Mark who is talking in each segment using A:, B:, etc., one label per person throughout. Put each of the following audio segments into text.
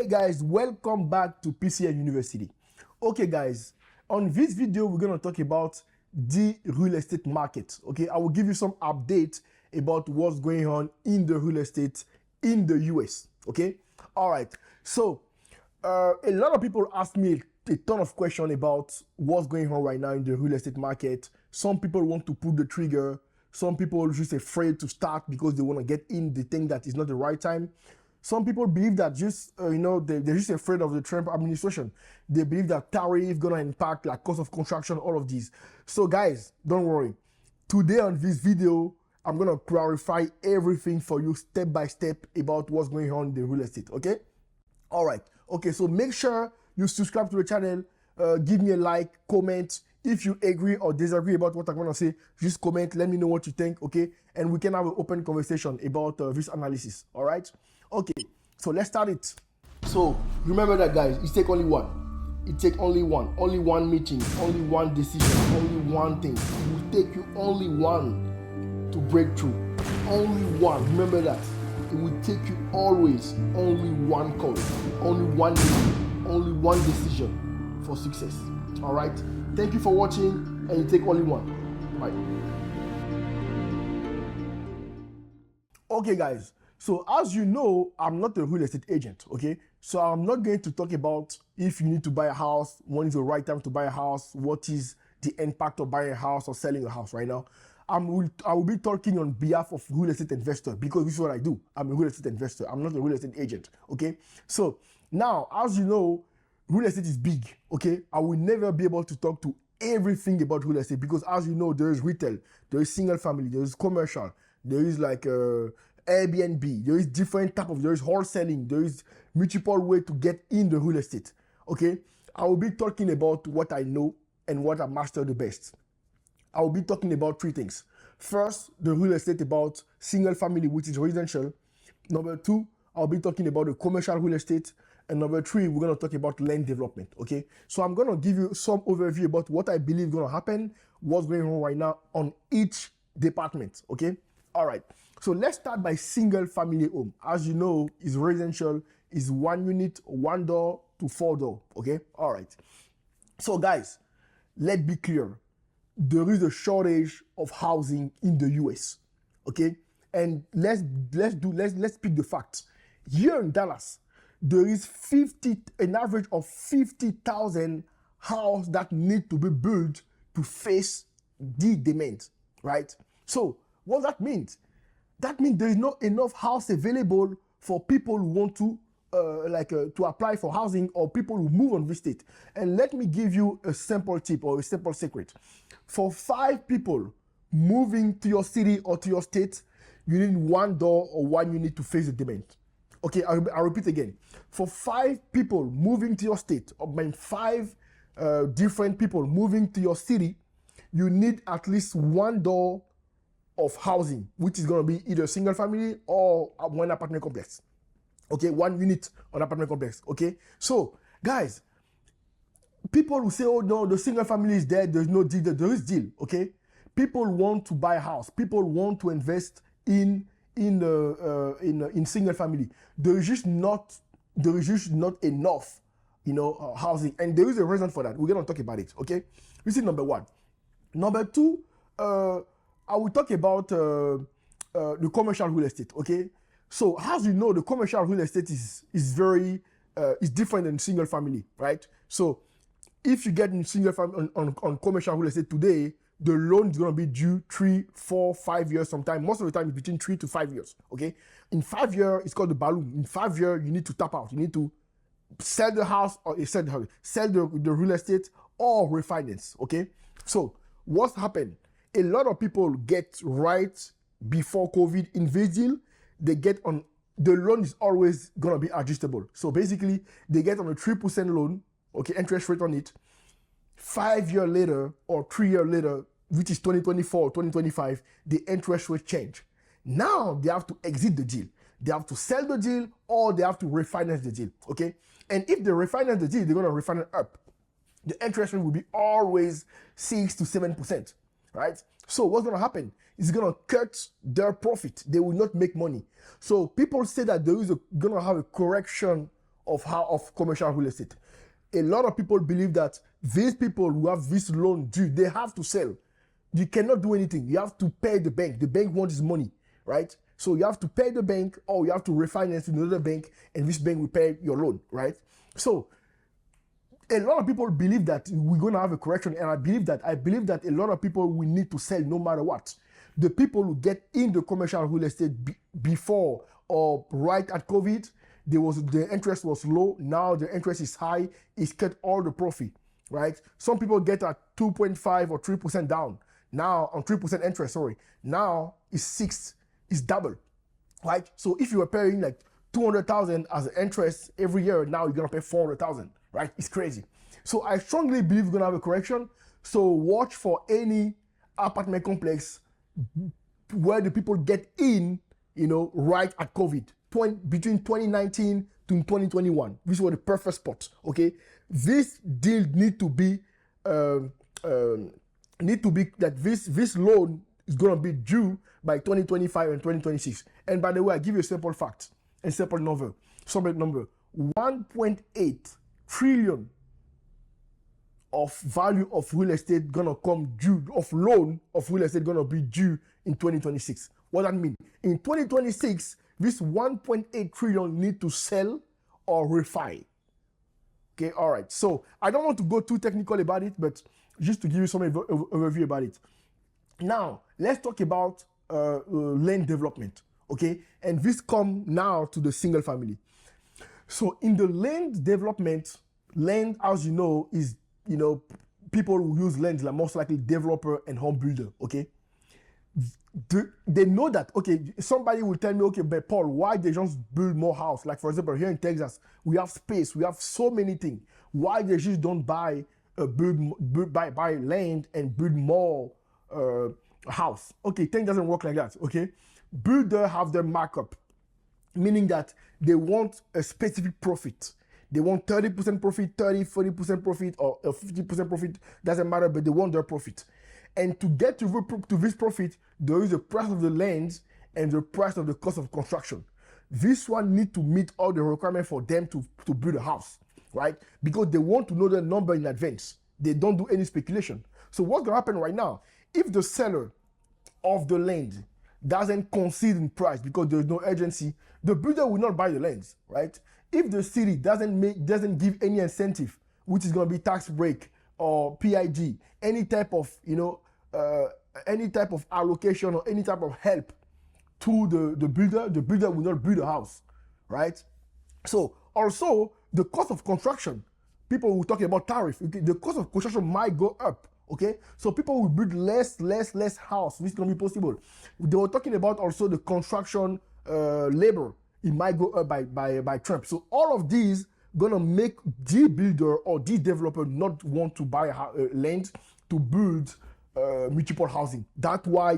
A: guys, welcome back to PCN University. Okay guys, on this video we're going to talk about the real estate market. Okay, I will give you some updates about what's going on in the real estate in the US. Okay, all right. So a lot of people ask me a ton of questions about what's going on right now in the real estate market. Some people want to pull the trigger. Some people are just afraid to start because they want to get in. They think that it's not the right time. Some people believe that just, they're just afraid of the Trump administration. They believe that tariff gonna impact like cost of construction, all of these. So guys, don't worry. Today on this video, I'm gonna clarify everything for you step by step about what's going on in the real estate, okay? All right, okay, so make sure you subscribe to the channel, give me a like, comment. If you agree or disagree about what I'm gonna say, just comment, let me know what you think, okay? And we can have an open conversation about this analysis, all right? Okay, so let's start it. So remember that guys, it take only one. It take only one meeting, only one decision, only one thing. It will take you only one to break through. Only one, remember that. It will take you always only one call, only one meeting, only one decision for success. All right, thank you for watching, and you take only one. Bye. Okay guys, so as you know, I'm not a real estate agent, okay? So I'm not going to talk about if you need to buy a house, when is the right time to buy a house, what is the impact of buying a house or selling a house right now. I will be talking on behalf of real estate investor because this is what I do. I'm a real estate investor. I'm not a real estate agent, okay? So now, as you know, real estate is big, okay? I will never be able to talk to everything about real estate because as you know, there is retail, there is single family, there is commercial, there is like Airbnb, there is different type of, there is wholesaling, there is multiple way to get in the real estate, okay? I will be talking about what I know and what I master the best. I will be talking about three things. First, the real estate about single family, which is residential. Number two, I'll be talking about the commercial real estate. And number three, we're going to talk about land development, okay? So I'm going to give you some overview about what I believe is going to happen, what's going on right now on each department, okay? All right, so let's start by single family home. As you know, is residential, is 1 unit, 1 door to 4 door, okay? All right. So guys, let's be clear. There is a shortage of housing in the US, okay? And let's pick the facts. Here in Dallas, there is an average of 50,000 houses that need to be built to face the demand, right? So what that means? That means there is not enough house available for people who want to to apply for housing or people who move on this state. And let me give you a simple tip or a simple secret. For 5 people moving to your city or to your state, you need 1 door or 1 unit to face the demand. Okay, I'll repeat again. For 5 people moving to your state, or 5 different people moving to your city, you need at least 1 door of housing, which is going to be either single family or 1 apartment complex. Okay, 1 unit on apartment complex. Okay, so guys, people who say, oh no, the single family is dead, there's no deal, there is deal. Okay, people want to buy a house, people want to invest in single family. There is just not enough, housing, and there is a reason for that. We're gonna talk about it. Okay, this is number 1. Number 2, I will talk about the commercial real estate. Okay, so as you know, the commercial real estate is very is different than single family, right? So if you get in single family on commercial real estate today, the loan is going to be due 3, 4, 5 years sometime. Most of the time it's between 3 to 5 years, okay? In 5 years, it's called the balloon. In 5 years, you need to tap out. You need to sell the house or sell the real estate or refinance, okay? So what's happened? A lot of people get right before COVID in this deal. They get on, the loan is always going to be adjustable. So basically, they get on a 3% loan, okay, interest rate on it. 5 years later or 3 years later, which is 2024, 2025, the interest rate change. Now they have to exit the deal. They have to sell the deal or they have to refinance the deal, okay? And if they refinance the deal, they're gonna refinance up. The interest rate will be always 6 to 7%, right? So what's gonna happen? It's gonna cut their profit. They will not make money. So people say that there is gonna have a correction of commercial real estate. A lot of people believe that these people who have this loan due, they have to sell. You cannot do anything. You have to pay the bank. The bank wants his money, right? So you have to pay the bank, or you have to refinance in another bank, and this bank will pay your loan, right? So a lot of people believe that we're going to have a correction, and I believe that a lot of people will need to sell no matter what. The people who get in the commercial real estate before or right at COVID, the interest was low. Now the interest is high. It's cut all the profit, right? Some people get at 2.5 or 3% down. Now on 3% interest, sorry. Now it's 6, it's double, right? So if you were paying like 200,000 as an interest every year, now you're gonna pay 400,000, right? It's crazy. So I strongly believe we're gonna have a correction. So watch for any apartment complex where the people get in, right at COVID, between 2019 to 2021. This was the perfect spot, okay? This deal need to be that this loan is gonna be due by 2025 and 2026. And by the way, I give you a simple fact, a simple number. 1.8 trillion of value of real estate gonna come due, of loan of real estate gonna be due in 2026. What that mean? In 2026, this 1.8 trillion need to sell or refi. Okay, all right. So I don't want to go too technical about it, but just to give you some overview about it. Now, let's talk about land development, okay? And this come now to the single family. So in the land development, land, as you know, is, people who use land are most likely developer and home builder, okay? They know that, okay, somebody will tell me, okay, but Paul, why they just build more house? Like, for example, here in Texas, we have space, we have so many things. Why they just don't buy land and build more house? Okay, thing doesn't work like that, okay? Builder have their markup, meaning that they want a specific profit. They want 30% profit, 40% profit, or 50% profit, doesn't matter, but they want their profit. And to get to this profit, there is the price of the land and the price of the cost of construction. This one need to meet all the requirements for them to build a house, right? Because they want to know the number in advance. They don't do any speculation. So what's gonna happen right now? If the seller of the land doesn't concede in price because there's no urgency, the builder will not buy the lands, right? If the city doesn't give any incentive, which is gonna be tax break or PIG, any type of allocation or any type of help to the builder will not build a house, right? So also the cost of construction, people will talk about tariff. Okay? The cost of construction might go up. Okay, so people will build less house, which is gonna be possible. They were talking about also the construction labor. It might go up by Trump. So all of these gonna make the builder or the developer not want to buy land to build multiple housing. That's why I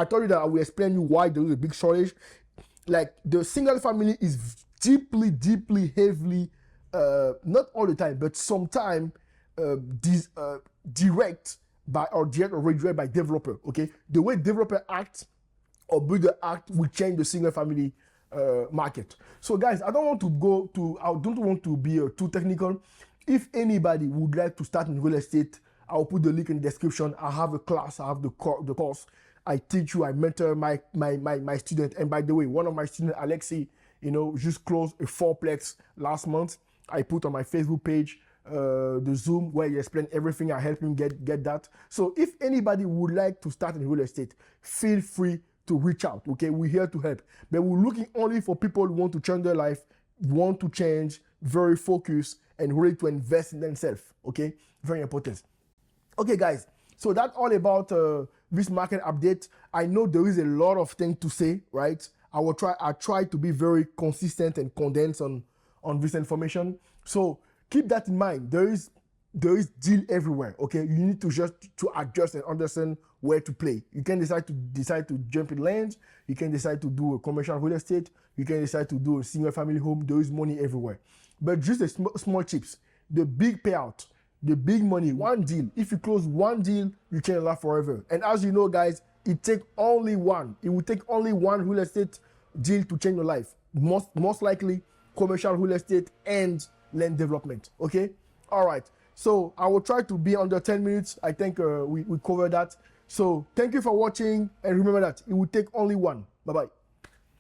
A: told you that I will explain you why there is a big shortage. Like the single family is deeply heavily, not all the time, but sometimes direct by developer. Okay, the way developer act or builder act will change the single family market. So guys, I don't want to be too technical. If anybody would like to start in real estate, I'll put the link in the description. I have a class, I have the course. I teach you, I mentor my student. And by the way, one of my students, Alexi, just closed a 4-plex last month. I put on my Facebook page the Zoom where you explain everything. I help him get that. So if anybody would like to start in real estate, feel free to reach out. Okay, we're here to help, but we're looking only for people who want to change their life, want to change, very focused, and ready to invest in themselves. Okay, very important. Okay, guys. So that's all about this market update. I know there is a lot of things to say, right? I try to be very consistent and condensed on this information. So keep that in mind. There is deal everywhere. Okay, you need to adjust and understand where to play. You can decide to jump in lands. You can decide to do a commercial real estate. You can decide to do a single family home. There is money everywhere, but just the small chips, the big payout, the big money, one deal. If you close one deal, you change your life forever. And as you know, guys, it will take only one real estate deal to change your life. Most likely commercial real estate and land development. Okay, all right. So I will try to be under 10 minutes. I think we covered that. So thank you for watching, and remember that it will take only one. Bye bye.